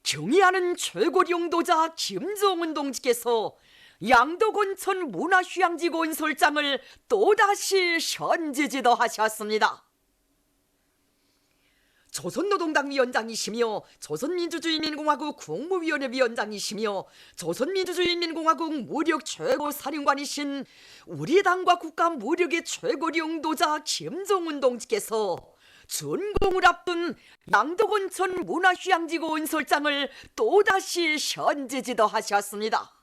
경의하는 최고 용도자 김정은 동지께서 양덕온천 문화휴양지 건설장을 또다시 현지지도하셨습니다. 조선노동당 위원장이시며 조선민주주의인민공화국 국무위원회 위원장이시며 조선민주주의인민공화국 무력 최고사령관이신 우리 당과 국가 무력의 최고 용도자 김정은 동지께서 준공을 앞둔 양덕온천 문화휴양지 건설장을 또다시 현지지도하셨습니다.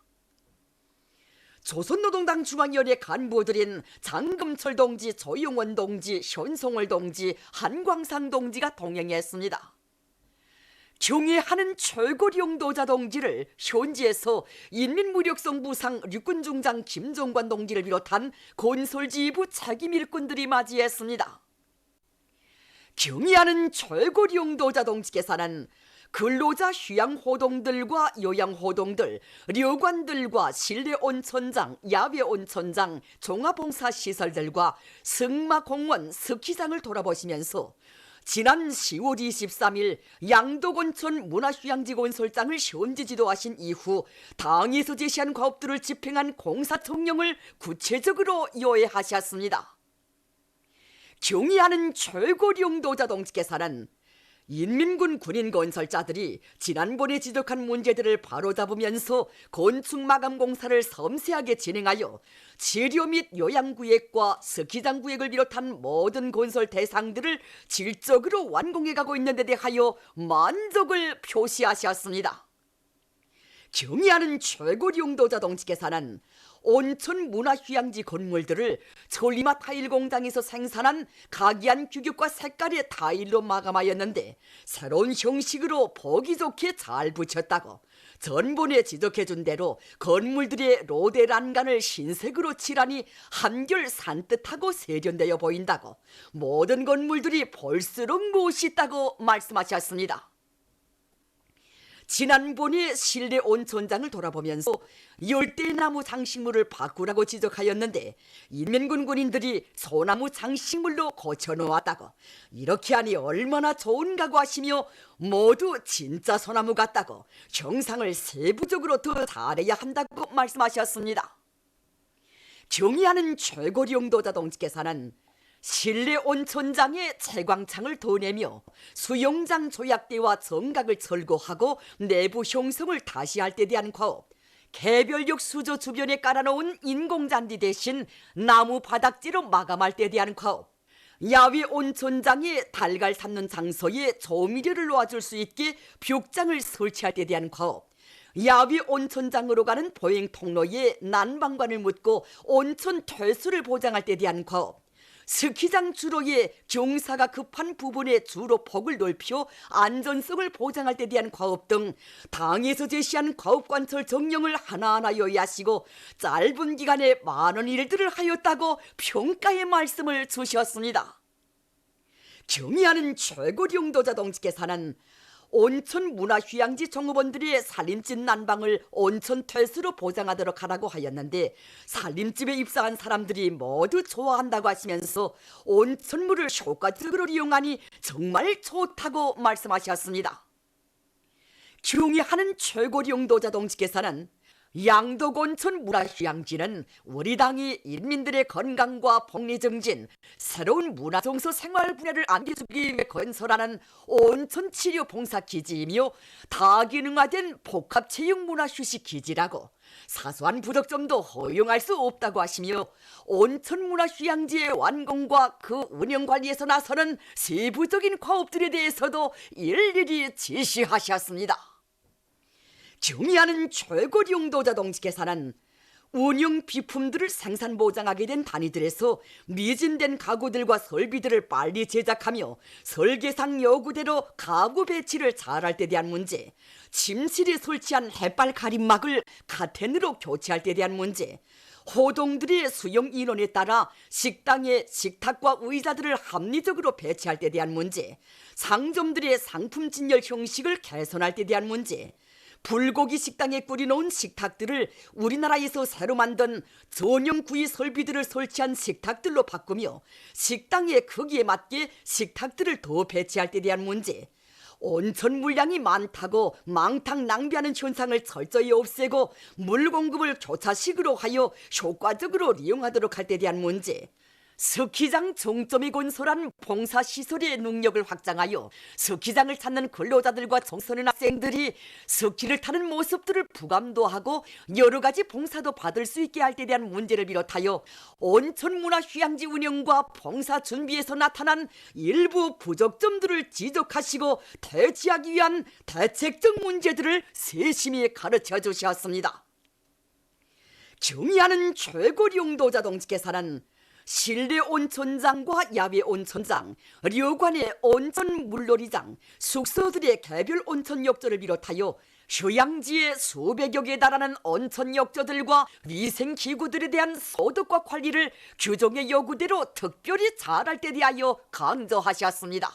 조선노동당 중앙위원회 간부들인 장금철 동지, 조용원 동지, 현송월 동지, 한광상 동지가 동행했습니다. 경의하는 최고 용도자 동지를 현지에서 인민무력성 부상 육군중장 김정관 동지를 비롯한 건설지휘부 책임 일꾼들이 맞이했습니다. 경의하는 최고 용도자 동지께서는 근로자 휴양호동들과 요양호동들, 료관들과 실내온천장, 야외온천장, 종합봉사시설들과 승마공원, 스키장을 돌아보시면서 지난 10월 23일 양덕온천 문화휴양지 건설장을 현지 지도하신 이후 당에서 제시한 과업들을 집행한 공사 총령을 구체적으로 요해하셨습니다. 경의하는 최고 용도자 동지께서는 인민군 군인 건설자들이 지난번에 지적한 문제들을 바로잡으면서 건축 마감 공사를 섬세하게 진행하여 치료 및 요양구역과 스키장 구역을 비롯한 모든 건설 대상들을 질적으로 완공해가고 있는 데 대하여 만족을 표시하셨습니다. 경의하는 최고 용도자 동지께서는 온천 문화휴양지 건물들을 천리마 타일 공장에서 생산한 각이한 규격과 색깔의 타일로 마감하였는데 새로운 형식으로 보기 좋게 잘 붙였다고, 전번에 지적해준 대로 건물들의 로데 란간을 흰색으로 칠하니 한결 산뜻하고 세련되어 보인다고, 모든 건물들이 볼수록 멋있다고 말씀하셨습니다. 지난번에 실내 온천장을 돌아보면서 열대나무 장식물을 바꾸라고 지적하였는데 인민군 군인들이 소나무 장식물로 고쳐놓았다고, 이렇게 하니 얼마나 좋은가고 하시며 모두 진짜 소나무 같다고 형상을 세부적으로 더 잘해야 한다고 말씀하셨습니다. 경의하는 최고 용도자 동지께서는 실내 온천장에 채광창을 더 내며 수영장 조약대와 정각을 철거하고 내부 형성을 다시 할 때 대한 과업, 개별역 수조 주변에 깔아놓은 인공잔디 대신 나무 바닥재로 마감할 때 대한 과업, 야외 온천장에 달걀 삶는 장소에 조미료를 놓아줄 수 있게 벽장을 설치할 때 대한 과업, 야외 온천장으로 가는 보행 통로에 난방관을 묻고 온천 퇴수를 보장할 때 대한 과업, 스키장 주로의 경사가 급한 부분의 주로 폭을 넓혀 안전성을 보장할 때 대한 과업 등 당에서 제시한 과업관철 정령을 하나하나 요의하시고 짧은 기간에 많은 일들을 하였다고 평가의 말씀을 주셨습니다. 경의하는 최고 용도자 동지께서는 온천 문화휴양지 종업원들의 살림집 난방을 온천 퇴수로 보장하도록 하라고 하였는데 살림집에 입사한 사람들이 모두 좋아한다고 하시면서 온천물을 효과적으로 이용하니 정말 좋다고 말씀하셨습니다. 경의하는 최고 용도자 동지께서는 양덕온천 문화휴양지는 우리 당이 인민들의 건강과 복리 증진, 새로운 문화정서 생활 분야를 안겨주기 위해 건설하는 온천 치료 봉사 기지이며 다기능화된 복합체육 문화휴식 기지라고, 사소한 부족점도 허용할 수 없다고 하시며 온천 문화휴양지의 완공과 그 운영 관리에서 나서는 세부적인 과업들에 대해서도 일일이 지시하셨습니다. 경의하는 최고 용도자 동지께서는 운영 비품들을 생산 보장하게 된 단위들에서 미진된 가구들과 설비들을 빨리 제작하며 설계상 요구대로 가구 배치를 잘할 때 대한 문제, 침실이 설치한 햇발 가림막을 카텐으로 교체할 때 대한 문제, 호동들의 수용 인원에 따라 식당에 식탁과 의자들을 합리적으로 배치할 때 대한 문제, 상점들의 상품 진열 형식을 개선할 때 대한 문제, 불고기 식당에 꾸려놓은 식탁들을 우리나라에서 새로 만든 전용 구이 설비들을 설치한 식탁들로 바꾸며 식당의 크기에 맞게 식탁들을 더 배치할 때 대한 문제, 온천 물량이 많다고 망탕 낭비하는 현상을 철저히 없애고 물 공급을 교차식으로 하여 효과적으로 이용하도록 할 때 대한 문제, 스키장 정점이 건설한 봉사시설의 능력을 확장하여 스키장을 찾는 근로자들과 청소년 학생들이 스키를 타는 모습들을 부감도 하고 여러 가지 봉사도 받을 수 있게 할 때 대한 문제를 비롯하여 온천문화휴양지 운영과 봉사 준비에서 나타난 일부 부족점들을 지적하시고 대치하기 위한 대책적 문제들을 세심히 가르쳐 주셨습니다. 경의하는 최고 용도자 동지께서는 실내 온천장과 야외 온천장, 료관의 온천 물놀이장, 숙소들의 개별 온천 욕조를 비롯하여 휴양지의 수백여 개에 달하는 온천 욕조들과 위생기구들에 대한 소독과 관리를 규정의 요구대로 특별히 잘할 때 대하여 강조하셨습니다.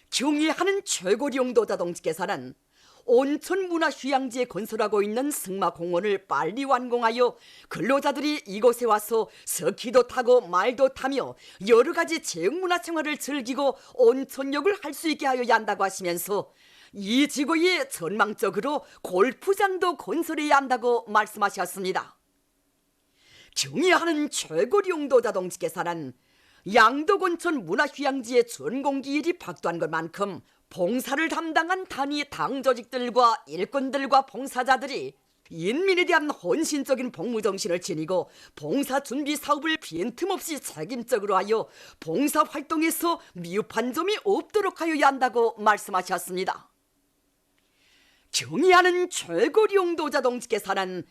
경의하는 최고 용도자 동지께서는 온천문화휴양지에 건설하고 있는 승마공원을 빨리 완공하여 근로자들이 이곳에 와서 스키도 타고 말도 타며 여러 가지 체육문화생활을 즐기고 온천욕을 할 수 있게 하여야 한다고 하시면서 이 지구에 전망적으로 골프장도 건설해야 한다고 말씀하셨습니다. 경의하는 최고 용도자 동지께서는 양덕온천 문화휴양지의 전공기일이 박두한 것만큼 봉사를 담당한 단위 당 조직들과 일꾼들과 봉사자들이 인민에 대한 헌신적인 복무정신을 지니고 봉사 준비 사업을 빈틈없이 책임적으로 하여 봉사활동에서 미흡한 점이 없도록 하여야 한다고 말씀하셨습니다. 경의하는 최고 용도자 동지께서는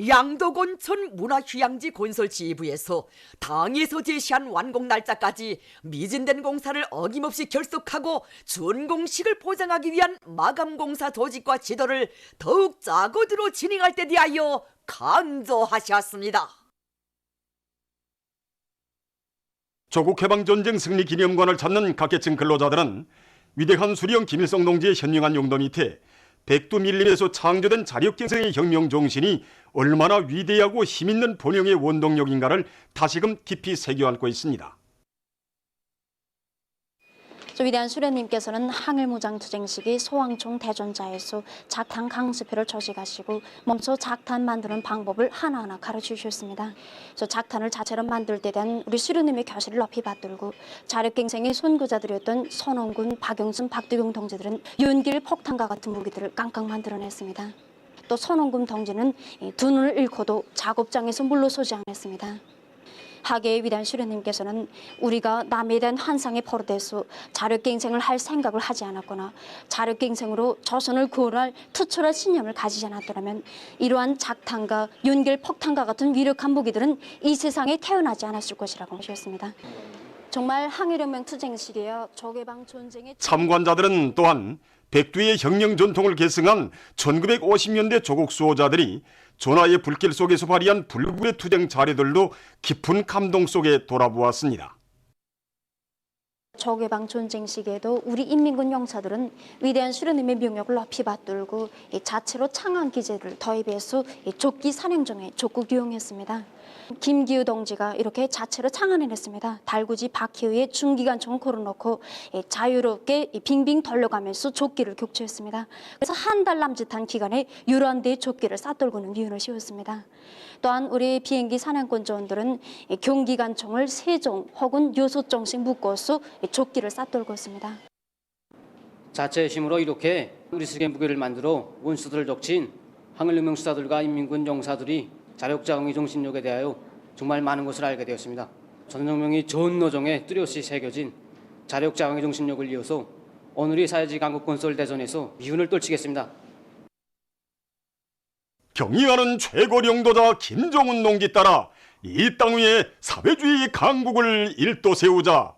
양덕온천 문화휴양지 건설 지휘부에서 당에서 제시한 완공 날짜까지 미진된 공사를 어김없이 결속하고 준공식을 보장하기 위한 마감공사 조직과 지도를 더욱 짜고들어 진행할 때 대하여 강조하셨습니다. 조국 해방전쟁 승리 기념관을 찾는 각계층 근로자들은 위대한 수령 김일성 동지의 현명한 용도 밑에 백두 밀림에서 창조된 자력갱생의 혁명 정신이 얼마나 위대하고 힘있는 본영의 원동력인가를 다시금 깊이 새겨안고 있습니다. 위대한 수령님께서는 항일무장투쟁 시기 소왕총 대전자에서 작탄 강습회를 조직하시고 몸소 작탄 만드는 방법을 하나하나 가르치셨습니다. 작탄을 자체로 만들 때 대한 우리 수령님의 교실을 높이 받들고 자력갱생의 선구자들이었던 손원군, 박용순, 박두경 동지들은 윤길 폭탄과 같은 무기들을 깡깡 만들어냈습니다. 또 손원군 동지는 두 눈을 잃고도 작업장에서 물러서지 않았습니다. 하계의 위대한 수령님께서는 우리가 남에 대한 환상에 포로돼서 자력갱생을 할 생각을 하지 않았거나 자력갱생으로 조선을 구원할 투철한 신념을 가지지 않았더라면 이러한 작탄과 윤길 폭탄과 같은 위력한 무기들은 이 세상에 태어나지 않았을 것이라고 하셨습니다. 정말 항일혁명 투쟁 시기에 조개방 전쟁의 참관자들은 또한 백두의 혁명 전통을 계승한 1950년대 조국 수호자들이 전하의 불길 속에서 발휘한 불굴의 투쟁 자료들도 깊은 감동 속에 돌아보았습니다. 조개방 전쟁 시기에도 우리 인민군 용사들은 위대한 수령님의 명령을 높이 받들고 자체로 창안 기제를 도입해서 조끼 산행정에 적극 이용했습니다. 김기우 동지가 이렇게 자체로 창안해냈습니다. 달구지 바퀴 위에 중기관총을 걸어놓고 자유롭게 빙빙 돌려가면서 조끼를 격추했습니다. 그래서 한 달 남짓한 기간에 유러한 데에 조끼를 쌓돌고는 미운을 씌웠습니다. 또한 우리 비행기 사냥꾼조원들은 경기관총을 3종 혹은 6종씩 묶어서 조끼를 쌓돌고 있습니다. 자체의 힘으로 이렇게 우리 스게 무기를 만들어 원수들을 적친 항일혁명 수사들과 인민군 용사들이 자력자강의 정신력에 대하여 정말 많은 것을 알게 되었습니다. 전혁명이 전 노정에 뚜렷이 새겨진 자력자강의 정신력을 이어서 오늘의 사회주의 강국건설 대전에서 미운을 떨치겠습니다. 경의하는 최고 용도자 김정은 동지 따라 이 땅 위에 사회주의 강국을 일도 세우자.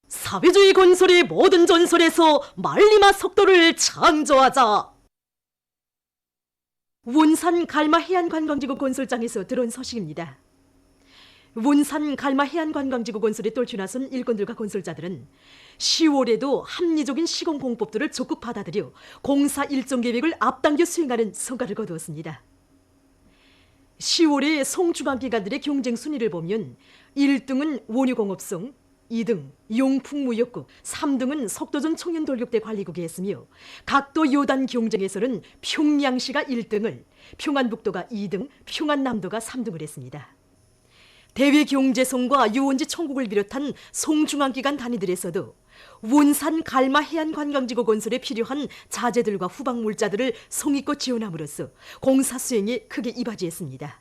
사회주의 건설의 모든 전설에서 말리마 속도를 창조하자. 원산 갈마 해안관광지구 건설장에서 들어온 소식입니다. 원산 갈마 해안관광지구 건설에 똘추 나선 일꾼들과 건설자들은 10월에도 합리적인 시공 공법들을 적극 받아들여 공사 일정 계획을 앞당겨 수행하는 성과를 거두었습니다. 10월의 송중앙기관들의 경쟁 순위를 보면 1등은 원유공업성, 2등 용풍무역국, 3등은 석도전 청년돌격대 관리국이 했으며 각도 요단 경쟁에서는 평양시가 1등을, 평안북도가 2등, 평안남도가 3등을 했습니다. 대외 경제성과 유원지 청국을 비롯한 송중앙기관 단위들에서도 원산 갈마 해안관광지구 건설에 필요한 자재들과 후방물자들을 성의껏 지원함으로써 공사 수행에 크게 이바지했습니다.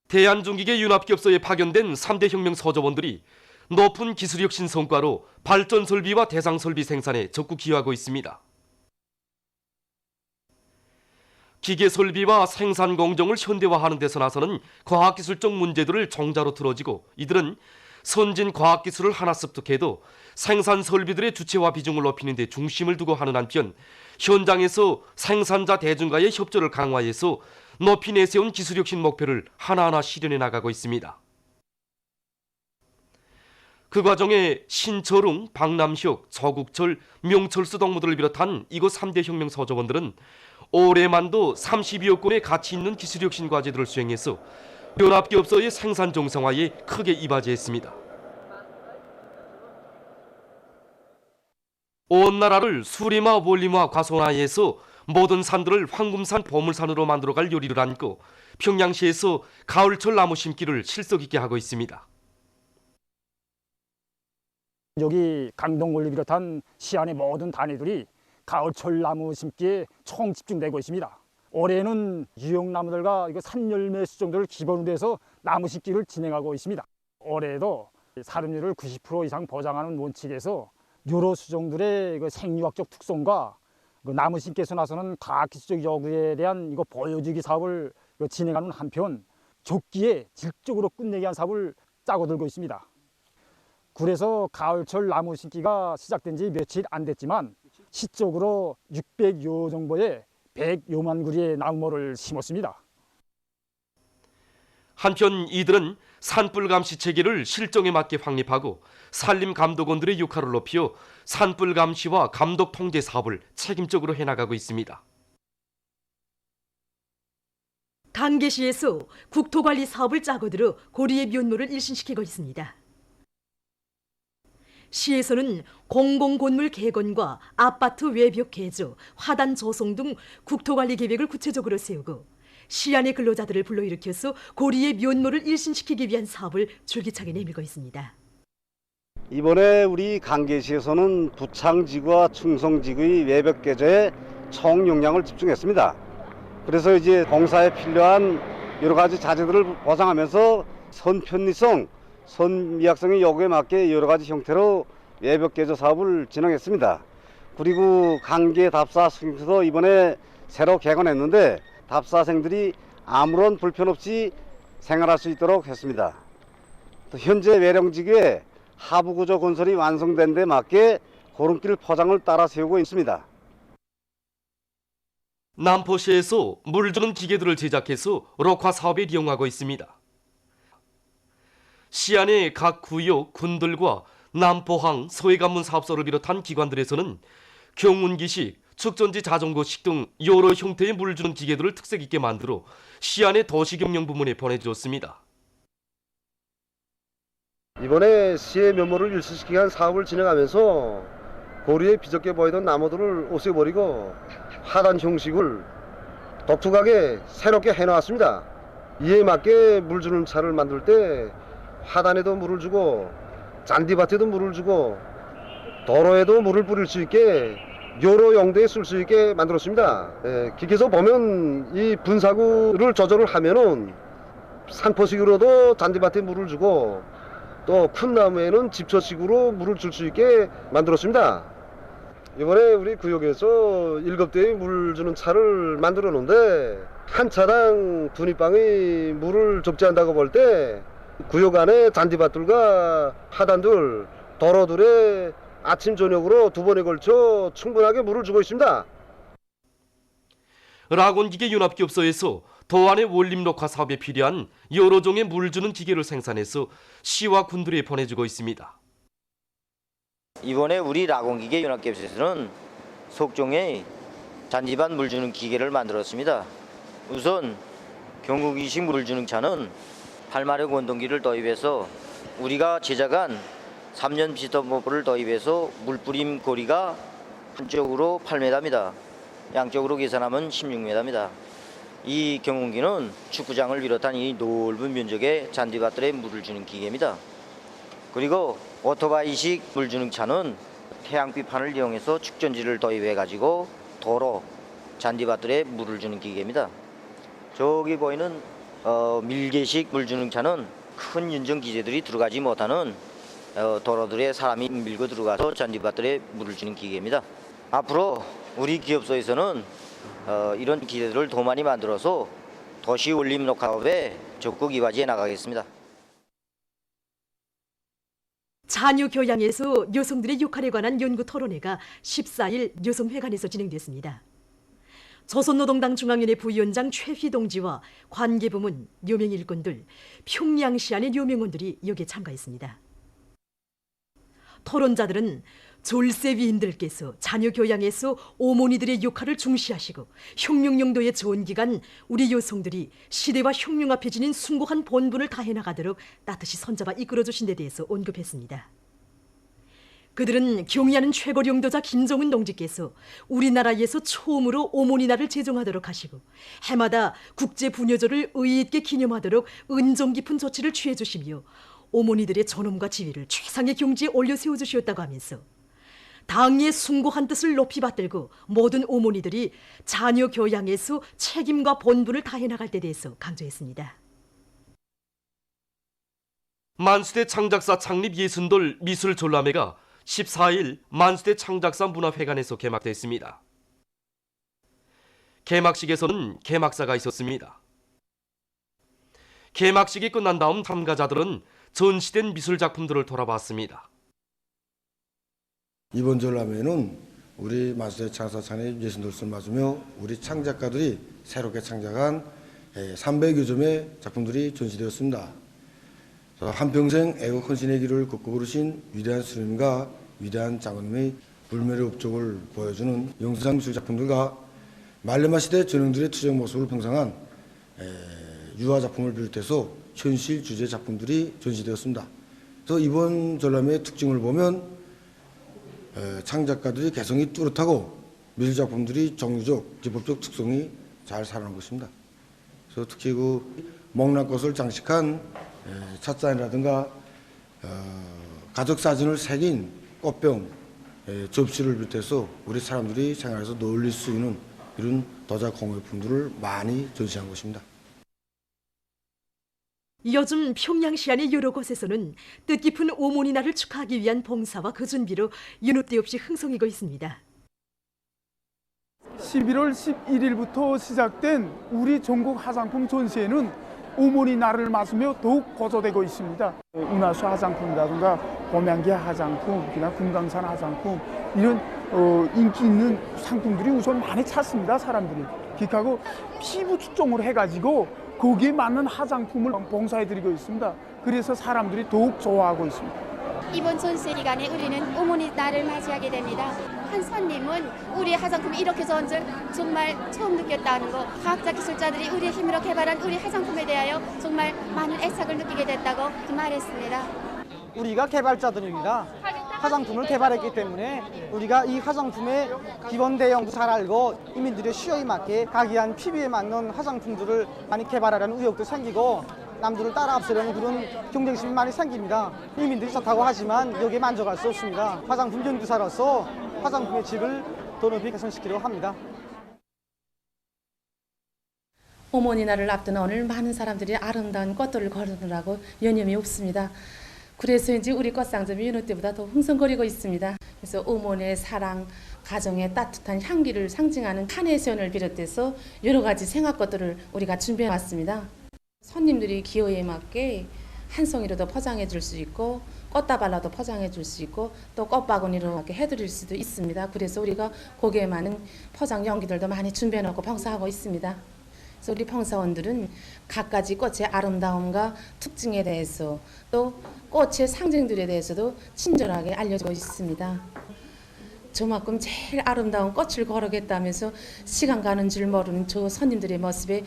대한중기계 융합기업소에 파견된 3대 혁명 서조원들이 높은 기술혁신 성과로 발전 설비와 대상 설비 생산에 적극 기여하고 있습니다. 기계 설비와 생산 공정을 현대화하는 데서 나서는 과학기술적 문제들을 정자로 들어지고 이들은 선진 과학기술을 하나 습득해도 생산 설비들의 주체화 비중을 높이는 데 중심을 두고 하는 한편 현장에서 생산자 대중과의 협조를 강화해서 높이 내세운 기술혁신 목표를 하나하나 실현해 나가고 있습니다. 그 과정에 신철웅, 박남혁, 저국철, 명철수 동무들을 비롯한 이곳 3대 혁명 서조원들은 올해만도 30여 건의 가치 있는 기술혁신 과제들을 수행해서 연합기업소의 생산 정상화에 크게 이바지했습니다. 온 나라를 수림화, 원림화, 과소화해서 모든 산들을 황금산, 보물산으로 만들어갈 요리를 안고 평양시에서 가을철 나무 심기를 실속 있게 하고 있습니다. 여기 강동군을 비롯한 시안의 모든 단위들이 가을철 나무 심기에 총 집중되고 있습니다. 올해는 유형나무들과 산열매 수종들을 기본으로 해서 나무 심기를 진행하고 있습니다. 올해도 사료율을 90% 이상 보장하는 원칙에서 여러 수종들의 생리학적 특성과 나무 심기에서 나서는 과학기술적 요구에 대한 보여주기 사업을 진행하는 한편 적기에 질적으로 끝내기 위한 사업을 짜고 들고 있습니다. 그래서 가을철 나무 심기가 시작된 지 며칠 안 됐지만 시적으로 600여 정도의 100여만 그리의 나무를 심었습니다. 한편 이들은 산불 감시 체계를 실정에 맞게 확립하고 산림 감독원들의 역할을 높여 산불 감시와 감독 통제 사업을 책임적으로 해나가고 있습니다. 강계시에서 국토관리 사업을 짜고 들어 고리의 면모를 일신시키고 있습니다. 시에서는 공공건물 개건과 아파트 외벽 개조, 화단 조성 등 국토관리 계획을 구체적으로 세우고 시안의 근로자들을 불러일으켜서 고리의 면모를 일신시키기 위한 사업을 줄기차게 내밀고 있습니다. 이번에 우리 강계시에서는 부창지구와 충성지구의 외벽 개조에 총역량을 집중했습니다. 그래서 이제 공사에 필요한 여러 가지 자재들을 보상하면서 선편리성, 선미학성의 요구에 맞게 여러 가지 형태로 외벽 개조 사업을 진행했습니다. 그리고 강계 답사 수용소도 이번에 새로 개건했는데 답사생들이 아무런 불편 없이 생활할 수 있도록 했습니다. 또 현재 외령지구에 하부구조 건설이 완성된 데 맞게 고름길 포장을 따라 세우고 있습니다. 남포시에서 물을 주는 기계들을 제작해서 록화 사업에 이용하고 있습니다. 시안의 각 구역, 군들과 남포항, 서해관문 사업소를 비롯한 기관들에서는 경운기식, 축전지 자전거식 등 여러 형태의 물을 주는 기계들을 특색 있게 만들어 시안의 도시경영 부문에 보내주었습니다. 이번에 시의 면모를 일시시키기 위한 사업을 진행하면서 고리에 비적게 보이던 나무들을 없애버리고 하단 형식을 독특하게 새롭게 해놓았습니다. 이에 맞게 물 주는 차를 만들 때 하단에도 물을 주고 잔디밭에도 물을 주고 도로에도 물을 뿌릴 수 있게 여러 용도에 쓸 수 있게 만들었습니다. 기계에서 보면 이 분사구를 조절을 하면은 산포식으로도 잔디밭에 물을 주고 또 큰 나무에는 집초식으로 물을 줄 수 있게 만들었습니다. 이번에 우리 구역에서 7대의 물 주는 차를 만들어 놓은데 한 차당 두니방의 물을 적재한다고 볼 때 구역 안에 잔디밭들과 하단들, 도로들에 아침 저녁으로 2번에 걸쳐 충분하게 물을 주고 있습니다. 락원기계 융합기업소에서 도안의 원림록화 사업에 필요한 여러 종의 물 주는 기계를 생산해서 시와 군들에 보내주고 있습니다. 이번에 우리 락원기계 융합기업소에서는 속종의 잔디밭 물 주는 기계를 만들었습니다. 우선 경국이식 물을 주는 차는 8마력 원동기를 도입해서 우리가 제작한 3년 비스듬법을 도입해서 물뿌림 거리가 한쪽으로 8m입니다. 양쪽으로 계산하면 16m입니다. 이 경운기는 축구장을 비롯한 이 넓은 면적에 잔디밭들에 물을 주는 기계입니다. 그리고 오토바이식 물 주는 차는 태양빛판을 이용해서 축전지를 도입해 가지고 도로, 잔디밭들에 물을 주는 기계입니다. 저기 보이는 밀개식 물 주는 차는 큰 인정 기재들이 들어가지 못하는 도로들에 사람이 밀고 들어가서 잔디밭들에 물을 주는 기계입니다. 앞으로 우리 기업소에서는 이런 기계들을 더 많이 만들어서 도시 원림 녹화업에 적극 이바지해 나가겠습니다. 자녀 교양에서 여성들의 역할에 관한 연구 토론회가 14일 여성회관에서 진행됐습니다. 조선노동당 중앙위원회 부위원장 최휘 동지와 관계부문 여명 일꾼들, 평양시안의 여명원들이 여기에 참가했습니다. 토론자들은 졸세 위인들께서 자녀 교양에서 어머니들의 역할을 중시하시고 혁명용도의 좋은 기간 우리 여성들이 시대와 혁명 앞에 지닌 숭고한 본분을 다해 나가도록 따뜻이 손잡아 이끌어 주신 데 대해서 언급했습니다. 그들은 경의하는 최고領導자 김정은 동지께서 우리나라에서 처음으로 어머니 날을 제정하도록 하시고 해마다 국제 부녀절을 의의 있게 기념하도록 은정 깊은 조치를 취해 주시며 어머니들의 존엄과 지위를 최상의 경지에 올려 세워 주시었다고 하면서 당의 숭고한 뜻을 높이 받들고 모든 어머니들이 자녀 교양에서 책임과 본분을 다해 나갈 때 대해서 강조했습니다. 만수대 창작사 창립 60돌 미술 전람회가 14일 만수대 창작사 문화회관에서 개막됐습니다. 개막식에서는 개막사가 있었습니다. 개막식이 끝난 다음 참가자들은 전시된 미술 작품들을 돌아봤습니다. 이번 전람회는 우리 만수대 창작사 창립 60돌을 맞으며 우리 창작가들이 새롭게 창작한 300여 점의 작품들이 전시되었습니다. 한평생 애국 헌신의 길을 걷고 걸으신 위대한 수령님과 위대한 장군님의 불멸의 업적을 보여주는 영상 미술 작품들과 말레마 시대 전형들의 투쟁 모습을 평상한 유화 작품을 비롯해서 현실 주제 작품들이 전시되었습니다. 그래서 이번 전람회의 특징을 보면 창작가들이 개성이 뚜렷하고 미술 작품들이 정유적, 지법적 특성이 잘 살아난 것입니다. 그래서 특히 그 목란꽃을 장식한 찻잔이라든가 가족 사진을 새긴 꽃병, 접시를 비롯해서 우리 사람들이 생활에서 널리 쓰이는 이런 도자 공예품들을 많이 전시한 것입니다. 요즘 평양시안의 여러 곳에서는 뜻깊은 어머니 날을 축하하기 위한 봉사와 그 준비로 여느 때 없이 흥성이고 있습니다. 11월 11일부터 시작된 우리 전국 화장품 전시회는 어머니 날을 맞으며 더욱 고조되고 있습니다. 은하수 화장품이라든가 봄향기 화장품, 금강산 화장품 이런 인기 있는 상품들이 우선 많이 찾습니다. 사람들이. 그리고 피부 축종을 해가지고 거기에 맞는 화장품을 봉사해드리고 있습니다. 그래서 사람들이 더욱 좋아하고 있습니다. 이번 전시 기간에 우리는 어머니 날을 맞이하게 됩니다. 한 손님은 우리의 화장품이 이렇게 좋은 줄 정말 처음 느꼈다는 거, 과학자 기술자들이 우리의 힘으로 개발한 우리 화장품에 대하여 정말 많은 애착을 느끼게 됐다고 말했습니다. 우리가 개발자들입니다. 화장품을 개발했기 때문에 우리가 이 화장품의 기본 내용도 잘 알고 이민들의需要에 맞게 각이한 피부에 맞는 화장품들을 많이 개발하려는 의욕도 생기고 남들을 따라 앞서려는 그런 경쟁심이 많이 생깁니다. 이민들이 좋다고 하지만 여기에 만족할 수 없습니다. 화장품 연구사로서 화장품의 질을 더 높이 개선시키려고 합니다. 어머니 날을 앞둔 오늘 많은 사람들이 아름다운 꽃들을 거르느라고 여념이 없습니다. 그래서인지 우리 꽃상점이 여느 때보다 더 흥성거리고 있습니다. 그래서 어머니의 사랑, 가정의 따뜻한 향기를 상징하는 카네이션을 비롯해서 여러 가지 생화꽃들을 우리가 준비해 왔습니다. 손님들이 기호에 맞게 한 송이로도 포장해 줄 수 있고 꽃다발로도 포장해 줄 수 있고 또 꽃바구니로 이렇게 해드릴 수도 있습니다. 그래서 우리가 거기에 많은 포장 용기들도 많이 준비해 놓고 봉사하고 있습니다. 그래서 우리 봉사원들은 갖가지 꽃의 아름다움과 특징에 대해서 또 꽃의 상징들에 대해서도 친절하게 알려주고 있습니다. 저만큼 제일 아름다운 꽃을 걸어겠다면서 시간 가는 줄 모르는 저 손님들의 모습에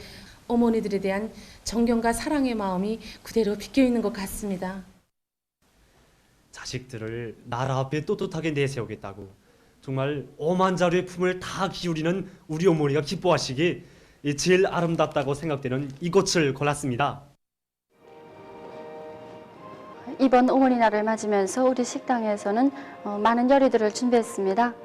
어머니들에 대한 존경과 사랑의 마음이 그대로 비껴있는 것 같습니다. 자식들을 나라 앞에 떳떳하게 내세우겠다고 정말 오만 자루의 품을 다 기울이는 우리 어머니가 기뻐하시기 제일 아름답다고 생각되는 이곳을 골랐습니다. 이번 어머니 날을 맞으면서 우리 식당에서는 많은 요리들을 준비했습니다.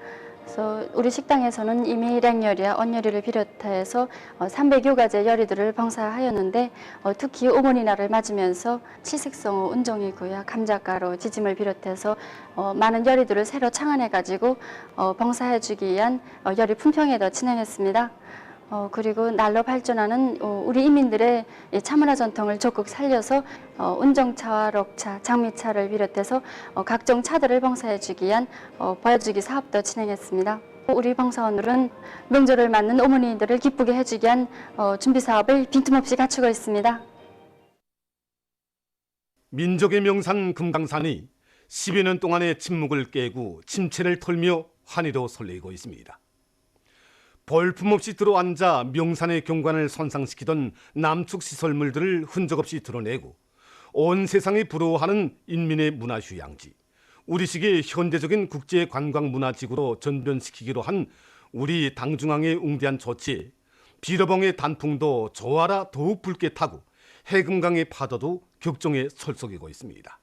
그래서 우리 식당에서는 이미 랭요리와 언요리를 비롯해서 300여 가지의 요리들을 봉사하였는데 특히 어머니 날을 맞으면서 칠색성어, 운종이구야, 감자가루, 지짐을 비롯해서 많은 요리들을 새로 창안해가지고 봉사해주기 위한 요리 품평회도 진행했습니다. 그리고 날로 발전하는 우리 인민들의 차문화 전통을 적극 살려서 운정차와 록차, 장미차를 비롯해서 각종 차들을 봉사해주기 위한 보여주기 사업도 진행했습니다. 우리 봉사원들은 명절을 맞는 어머니들을 기쁘게 해주기 위한 준비 사업을 빈틈없이 갖추고 있습니다. 민족의 명산 금강산이 10여 년 동안의 침묵을 깨고 침체를 털며 환희로 설레고 있습니다. 볼품없이 들어앉아 명산의 경관을 선상시키던 남측 시설물들을 흔적없이 드러내고 온 세상이 부러워하는 인민의 문화휴양지, 우리식의 현대적인 국제관광문화지구로 전변시키기로 한 우리 당중앙의 웅대한 조치에 비러봉의 단풍도 저하라 더욱 붉게 타고 해금강의 파도도 격정에 설속이고 있습니다.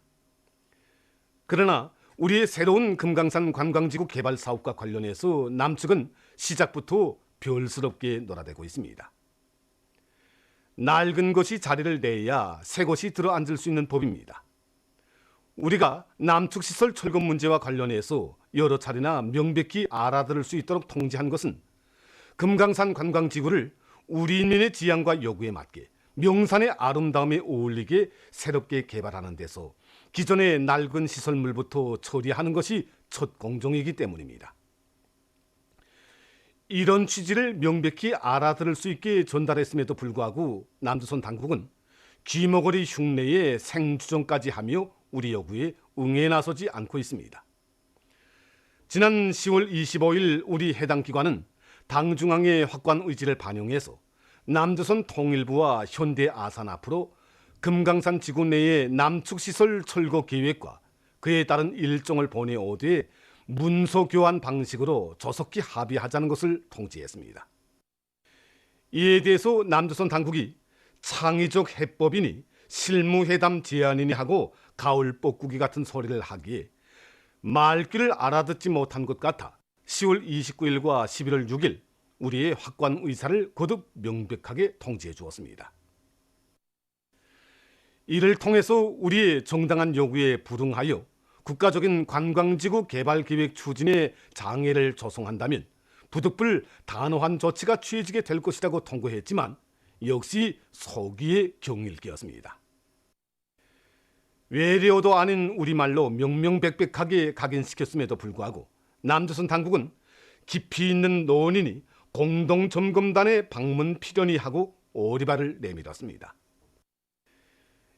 그러나 우리의 새로운 금강산 관광지구 개발 사업과 관련해서 남측은 시작부터 별스럽게 놀아대고 있습니다. 낡은 것이 자리를 내야 새 것이 들어앉을 수 있는 법입니다. 우리가 남측 시설 철거 문제와 관련해서 여러 차례나 명백히 알아들을 수 있도록 통지한 것은 금강산 관광지구를 우리 인민의 지향과 요구에 맞게 명산의 아름다움에 어울리게 새롭게 개발하는 데서 기존의 낡은 시설물부터 처리하는 것이 첫 공정이기 때문입니다. 이런 취지를 명백히 알아들을 수 있게 전달했음에도 불구하고 남조선 당국은 귀머거리 흉내에 생주정까지 하며 우리 요구에 응해 나서지 않고 있습니다. 지난 10월 25일 우리 해당 기관은 당중앙의 확고한 의지를 반영해서 남조선 통일부와 현대아산 앞으로 금강산 지구 내의 남측시설 철거 계획과 그에 따른 일정을 보내오되 문서 교환 방식으로 조속히 합의하자는 것을 통지했습니다. 이에 대해서 남조선 당국이 창의적 해법이니 실무회담 제안이니 하고 가을 뻐꾸기 같은 소리를 하기에 말귀를 알아듣지 못한 것 같아 10월 29일과 11월 6일 우리의 확고한 의사를 거듭 명백하게 통지해 주었습니다. 이를 통해서 우리의 정당한 요구에 부응하여 국가적인 관광지구 개발계획 추진에 장애를 조성한다면 부득불 단호한 조치가 취해지게 될 것이라고 통고했지만 역시 소기의 경일기였습니다. 외래어도 아닌 우리말로 명명백백하게 각인시켰음에도 불구하고 남조선 당국은 깊이 있는 논인이 공동점검단의 방문 필연히 하고 오리발을 내밀었습니다.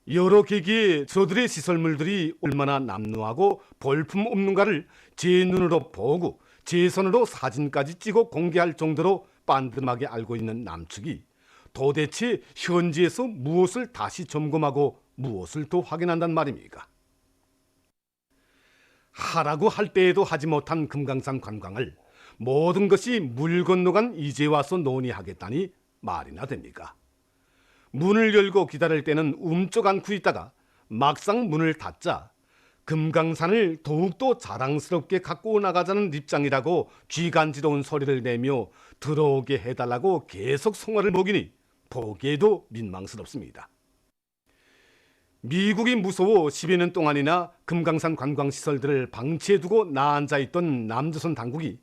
여러 계기에 저들의 시설물들이 얼마나 남루하고 볼품없는가를 제 눈으로 보고 제 손으로 사진까지 찍어 공개할 정도로 빤듯하게 알고 있는 남측이 도대체 현지에서 무엇을 다시 점검하고 무엇을 더 확인한단 말입니까? 하라고 할 때에도 하지 못한 금강산 관광을 모든 것이 물 건너간 이제 와서 논의하겠다니 말이나 됩니까? 문을 열고 기다릴 때는 움쩍 않고 있다가 막상 문을 닫자 금강산을 더욱더 자랑스럽게 갖고 나가자는 입장이라고 귀간지러운 소리를 내며 들어오게 해달라고 계속 성화를 먹이니 보기에도 민망스럽습니다. 미국이 무서워 10여 년 동안이나 금강산 관광시설들을 방치해두고 나앉아있던 남조선 당국이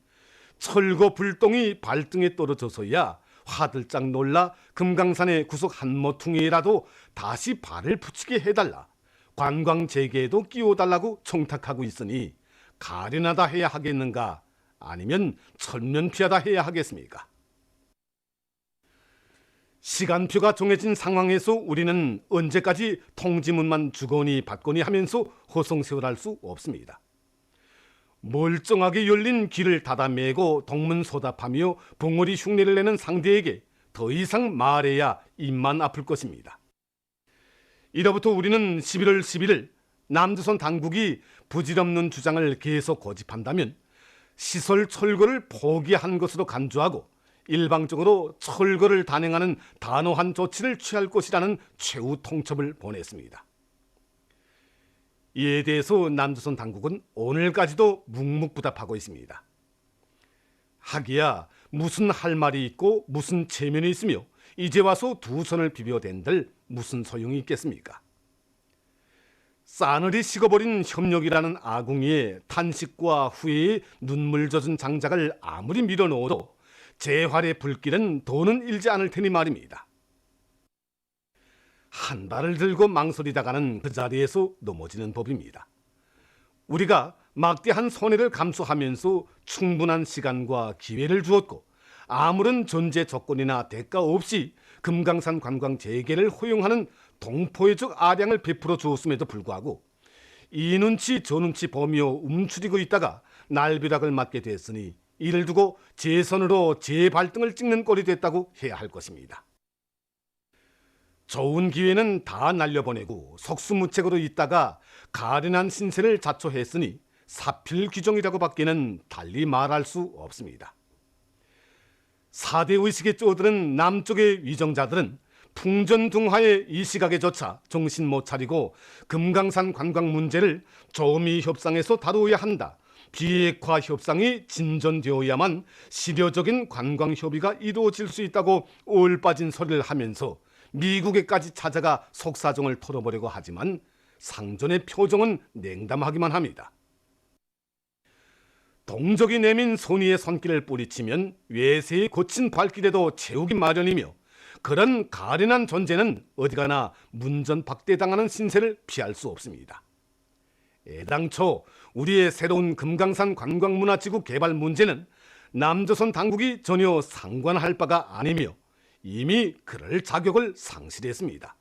철거 불똥이 발등에 떨어져서야 화들짝 놀라 금강산의 구석 한 모퉁이라도 다시 발을 붙이게 해달라, 관광 재개에도 끼워달라고 청탁하고 있으니 가련하다 해야 하겠는가, 아니면 철면피하다 해야 하겠습니까? 시간표가 정해진 상황에서 우리는 언제까지 통지문만 주거니 받거니 하면서 허송세월할 수 없습니다. 멀쩡하게 열린 길을 닫아매고 동문소답하며 벙어리 흉내를 내는 상대에게 더 이상 말해야 입만 아플 것입니다. 이로부터 우리는 11월 11일 남조선 당국이 부질없는 주장을 계속 고집한다면 시설 철거를 포기한 것으로 간주하고 일방적으로 철거를 단행하는 단호한 조치를 취할 것이라는 최후 통첩을 보냈습니다. 이에 대해서 남조선 당국은 오늘까지도 묵묵부답하고 있습니다. 하기야 무슨 할 말이 있고 무슨 체면이 있으며 이제 와서 두 손을 비벼댄들 무슨 소용이 있겠습니까? 싸늘히 식어버린 협력이라는 아궁이에 탄식과 후회의 눈물 젖은 장작을 아무리 밀어넣어도 재활의 불길은 더는 일지 않을 테니 말입니다. 한 발을 들고 망설이다가는 그 자리에서 넘어지는 법입니다. 우리가 막대한 손해를 감수하면서 충분한 시간과 기회를 주었고 아무런 존재 조건이나 대가 없이 금강산 관광 재개를 허용하는 동포의적 아량을 베풀어 주었음에도 불구하고 이 눈치 저 눈치 보며 움츠리고 있다가 날벼락을 맞게 됐으니 이를 두고 재선으로 재발등을 찍는 꼴이 됐다고 해야 할 것입니다. 좋은 기회는 다 날려보내고 속수무책으로 있다가 가련한 신세를 자초했으니 사필 규정이라고 밖에는 달리 말할 수 없습니다. 4대 의식에 쪼들은 남쪽의 위정자들은 풍전등화의 이 시각에조차 정신 못 차리고 금강산 관광 문제를 조미 협상에서 다루어야 한다. 비핵화 협상이 진전되어야만 실효적인 관광 협의가 이루어질 수 있다고 올빠진 소리를 하면서 미국에까지 찾아가 속사정을 털어보려고 하지만 상전의 표정은 냉담하기만 합니다. 동족이 내민 손위의 손길을 뿌리치면 외세의 거친 발길에도 채우기 마련이며 그런 가련한 존재는 어디가나 문전박대당하는 신세를 피할 수 없습니다. 애당초 우리의 새로운 금강산 관광문화지구 개발 문제는 남조선 당국이 전혀 상관할 바가 아니며 이미 그럴 자격을 상실했습니다.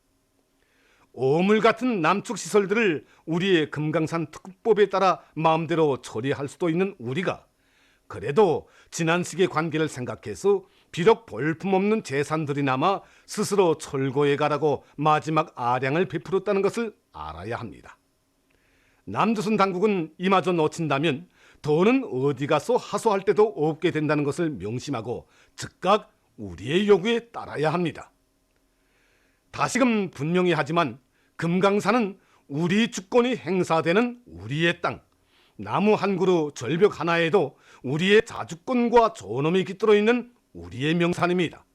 오물 같은 남측 시설들을 우리의 금강산 특법에 따라 마음대로 처리할 수도 있는 우리가 그래도 지난 시기의 관계를 생각해서 비록 볼품없는 재산들이나마 스스로 철거해 가라고 마지막 아량을 베풀었다는 것을 알아야 합니다. 남조선 당국은 이마저 놓친다면 더는 어디 가서 하소할 데도 없게 된다는 것을 명심하고 즉각 우리의 요구에 따라야 합니다. 다시금 분명히 하지만 금강산은 우리 주권이 행사되는 우리의 땅, 나무 한 그루 절벽 하나에도 우리의 자주권과 존엄이 깃들어 있는 우리의 명산입니다.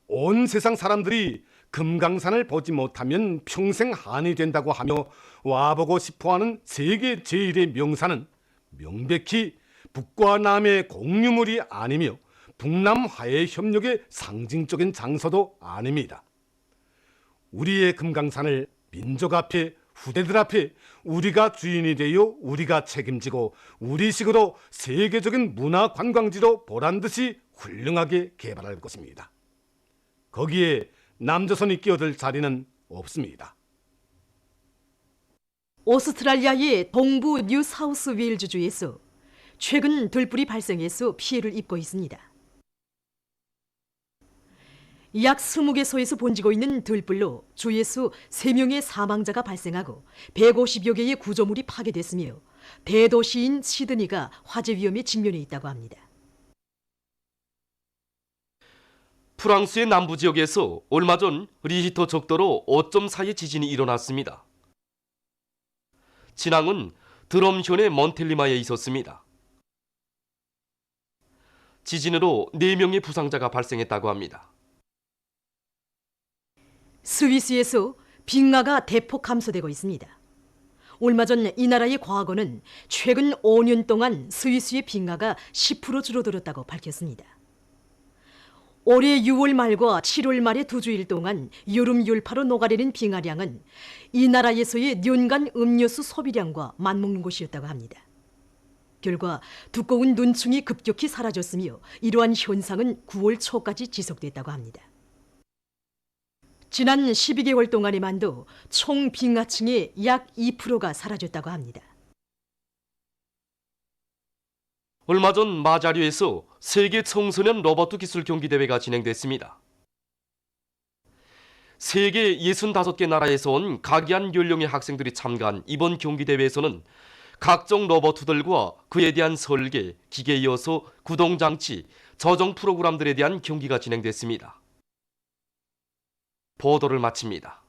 온 세상 사람들이 금강산을 보지 못하면 평생 한이 된다고 하며 와보고 싶어하는 세계 제1의 명산은 명백히 북과 남의 공유물이 아니며 북남 화해 협력의 상징적인 장소도 아닙니다. 우리의 금강산을 민족 앞에 후대들 앞에 우리가 주인이 되어 우리가 책임지고 우리식으로 세계적인 문화 관광지로 보란듯이 훌륭하게 개발할 것입니다. 거기에 남조선이 끼어들 자리는 없습니다. 오스트랄리아의 동부 뉴사우스 웨일즈주에서 최근 들불이 발생해서 피해를 입고 있습니다. 약 20개소에서 번지고 있는 들불로 주에서 3명의 사망자가 발생하고 150여 개의 구조물이 파괴됐으며 대도시인 시드니가 화재 위험에 직면해 있다고 합니다. 프랑스의 남부 지역에서 얼마 전 리히터 적도로 5.4의 지진이 일어났습니다. 진앙은 드럼현의 몬텔리마에 있었습니다. 지진으로 4명의 부상자가 발생했다고 합니다. 스위스에서 빙하가 대폭 감소되고 있습니다. 얼마 전 이 나라의 과학원은 최근 5년 동안 스위스의 빙하가 10% 줄어들었다고 밝혔습니다. 올해 6월 말과 7월 말의 2주일 동안 여름 열파로 녹아내린 빙하량은 이 나라에서의 연간 음료수 소비량과 맞먹는 것이었다고 합니다. 결과 두꺼운 눈층이 급격히 사라졌으며 이러한 현상은 9월 초까지 지속됐다고 합니다. 지난 12개월 동안에만도 총 빙하층의 약 2%가 사라졌다고 합니다. 얼마 전 마자류에서 세계 청소년 로봇 기술 경기 대회가 진행됐습니다. 세계 65개 나라에서 온 각이한 연령의 학생들이 참가한 이번 경기대회에서는 각종 로봇들과 그에 대한 설계, 기계 요소, 구동장치, 저정 프로그램들에 대한 경기가 진행됐습니다. 보도를 마칩니다.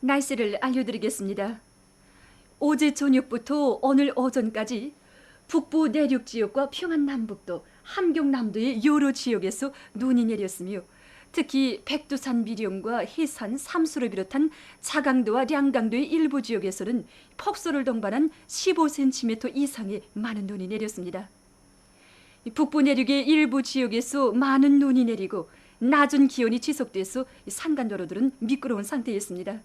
날씨를 알려드리겠습니다. 어제 저녁부터 오늘 오전까지 북부 내륙 지역과 평안 남북도, 함경남도의 여러 지역에서 눈이 내렸으며 특히 백두산 미령과 해산, 삼수를 비롯한 자강도와 량강도의 일부 지역에서는 폭설을 동반한 15cm 이상의 많은 눈이 내렸습니다. 북부 내륙의 일부 지역에서 많은 눈이 내리고 낮은 기온이 지속돼서 산간도로들은 미끄러운 상태였습니다.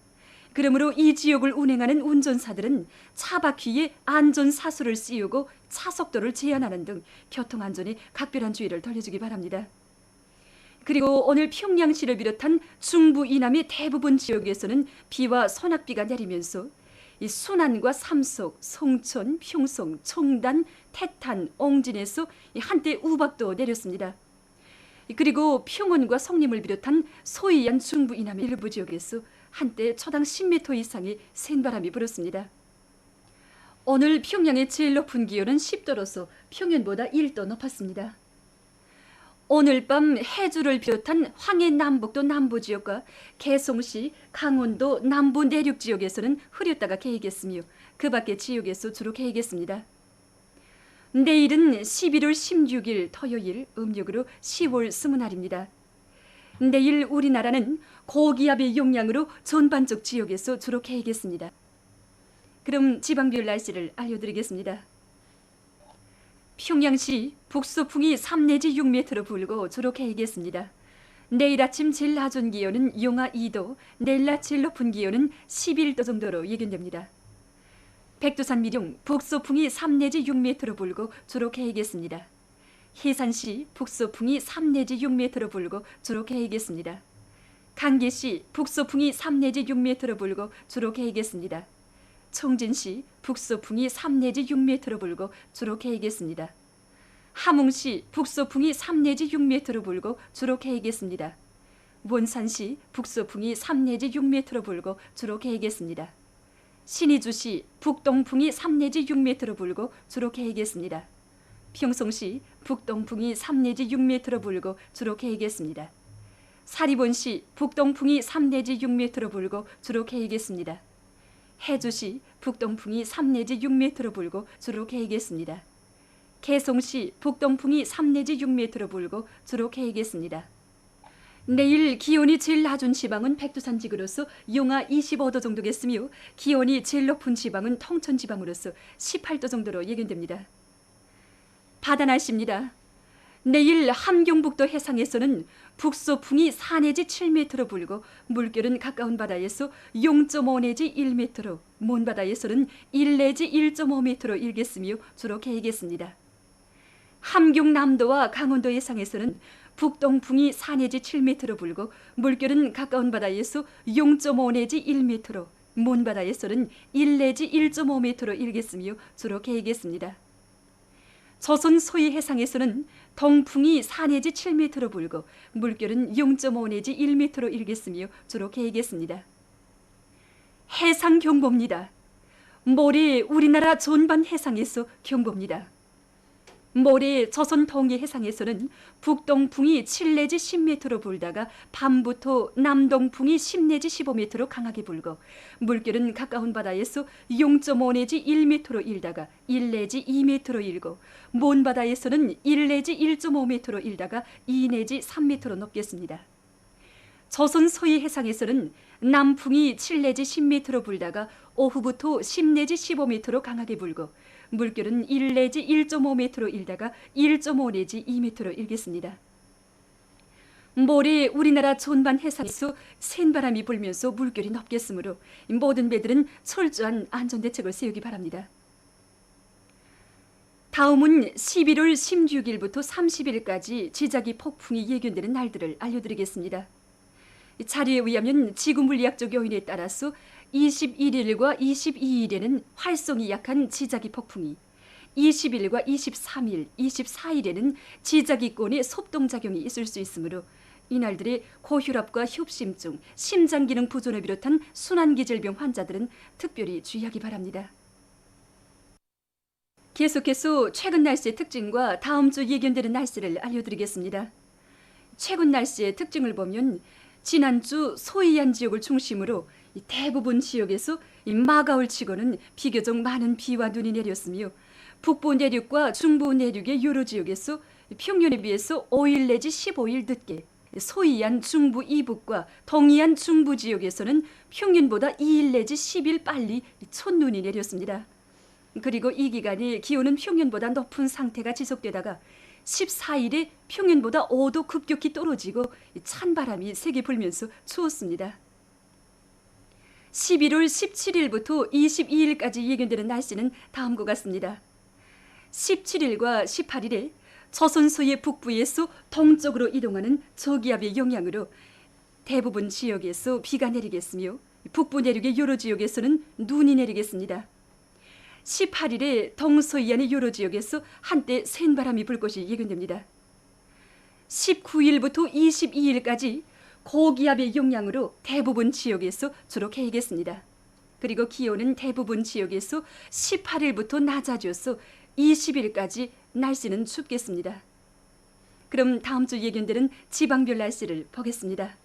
그러므로 이 지역을 운행하는 운전사들은 차 바퀴에 안전사수를 씌우고 차속도를 제한하는 등 교통안전에 각별한 주의를 돌려주기 바랍니다. 그리고 오늘 평양시를 비롯한 중부 이남의 대부분 지역에서는 비와 소낙비가 내리면서 이 순안과 삼속, 송천, 평송, 청단, 태탄, 옹진에서 한때 우박도 내렸습니다. 그리고 평원과 성림을 비롯한 소이안 중부 이남의 일부 지역에서 한때 초당 10m 이상의 센바람이 불었습니다. 오늘 평양의 제일 높은 기온은 10도로서 평년보다 1도 높았습니다. 오늘 밤 해주를 비롯한 황해 남북도 남부 지역과 개송시, 강원도 남부 내륙 지역에서는 흐렸다가 개이겠으며 그 밖의 지역에서 주로 개이겠습니다. 내일은 11월 16일 토요일, 음력으로 10월 20날입니다. 내일 우리나라는 고기압의 영향으로 전반적 지역에서 주로 개이겠습니다. 그럼 지방별 날씨를 알려드리겠습니다. 평양시 북서풍이 3 내지 6m로 불고 주로 개이겠습니다. 내일 아침 제일 낮은 기온은 영하 2도, 내일 낮 제일 높은 기온은 11도 정도로 예견됩니다. 백두산 미령 북서풍이 3 내지 6m로 불고 주로 개이겠습니다. 해산시 북서풍이 3 내지 6m로 불고 주로 개이겠습니다. 강계시 북서풍이 3 내지 6m로 불고 주로 개이겠습니다. 청진시 북서풍이 3 내지 6m로 불고 주로 개이겠습니다. 함흥시 북서풍이 3 내지 6m로 불고 주로 개이겠습니다. 원산시 북서풍이 3 내지 6m로 불고 주로 개이겠습니다. 신의주시 북동풍이 3 내지 6m로 불고 주로 개이겠습니다. 평성시 북동풍이 3 내지 6m로 불고 주로 개이겠습니다. 사리본시 북동풍이 3 내지 6m로 불고 주로 개이겠습니다. 해주시 북동풍이 3 내지 6m로 불고 주로 개이겠습니다. 개송시 북동풍이 3 내지 6m로 불고 주로 개이겠습니다. 내일 기온이 제일 낮은 지방은 백두산 지구로서 영하 25도 정도겠으며 기온이 제일 높은 지방은 통천 지방으로서 18도 정도로 예견됩니다. 바다 날씨입니다. 내일 함경북도 해상에서는 북서풍이 4 내지 7m로 불고 물결은 가까운 바다에서 0.5 내지 1m로, 먼 바다에서는 1 내지 1.5m로 일겠으며 주로 개이겠습니다. 함경남도와 강원도 해상에서는 북동풍이 4 내지 7m로 불고 물결은 가까운 바다에서 0.5 내지 1m로, 먼 바다에서는 1 내지 1.5m로 일겠으며 주로 개이겠습니다. 조선 소위 해상에서는 동풍이 4 내지 7m로 불고 물결은 0.5 내지 1m로 일겠으며 주로 개이겠습니다. 해상 경보입니다. 모레 우리나라 전반 해상에서 경보입니다. 모레 조선 동해 해상에서는 북동풍이 7 내지 10m로 불다가 밤부터 남동풍이 10 내지 15m로 강하게 불고 물결은 가까운 바다에서 0.5 내지 1m로 일다가 1 내지 2m로 일고 먼 바다에서는 1 내지 1.5m로 일다가 2 내지 3m로 높겠습니다. 조선 서해 해상에서는 남풍이 7 내지 10m로 불다가 오후부터 10 내지 15m로 강하게 불고 물결은 1 내지 1.5m로 일다가 1.5 내지 2m로 일겠습니다. 모레 우리나라 전반 해상에서 센바람이 불면서 물결이 높겠으므로 모든 배들은 철저한 안전대책을 세우기 바랍니다. 다음은 11월 16일부터 30일까지 지자기 폭풍이 예견되는 날들을 알려드리겠습니다. 자료에 의하면 지구물리학적 요인에 따라서 21일과 22일에는 활성이 약한 지자기 폭풍이, 20일과 23일, 24일에는 지자기권의 섭동작용이 있을 수 있으므로 이날들의 고혈압과 협심증, 심장기능 부존을 비롯한 순환기 질병 환자들은 특별히 주의하기 바랍니다. 계속해서 최근 날씨의 특징과 다음 주 예견되는 날씨를 알려드리겠습니다. 최근 날씨의 특징을 보면 지난주 소이안 지역을 중심으로 대부분 지역에서 마가을 치고는 비교적 많은 비와 눈이 내렸으며 북부 내륙과 중부 내륙의 여러 지역에서 평년에 비해서 5일 내지 15일 늦게, 소이안 중부 이북과 동이안 중부 지역에서는 평년보다 2일 내지 10일 빨리 첫눈이 내렸습니다. 그리고 이 기간에 기온은 평년보다 높은 상태가 지속되다가 14일에 평년보다 5도 급격히 떨어지고 찬바람이 세게 불면서 추웠습니다. 11월 17일부터 22일까지 예견되는 날씨는 다음과 같습니다. 17일과 18일에 조선소의 북부에서 동쪽으로 이동하는 저기압의 영향으로 대부분 지역에서 비가 내리겠으며 북부 내륙의 여러 지역에서는 눈이 내리겠습니다. 18일에 동서이안의 여러 지역에서 한때 센 바람이 불 것이 예견됩니다. 19일부터 22일까지 고기압의 영향으로 대부분 지역에서 주로 개겠습니다. 그리고 기온은 대부분 지역에서 18일부터 낮아져서 20일까지 날씨는 춥겠습니다. 그럼 다음 주 예견되는 지방별 날씨를 보겠습니다.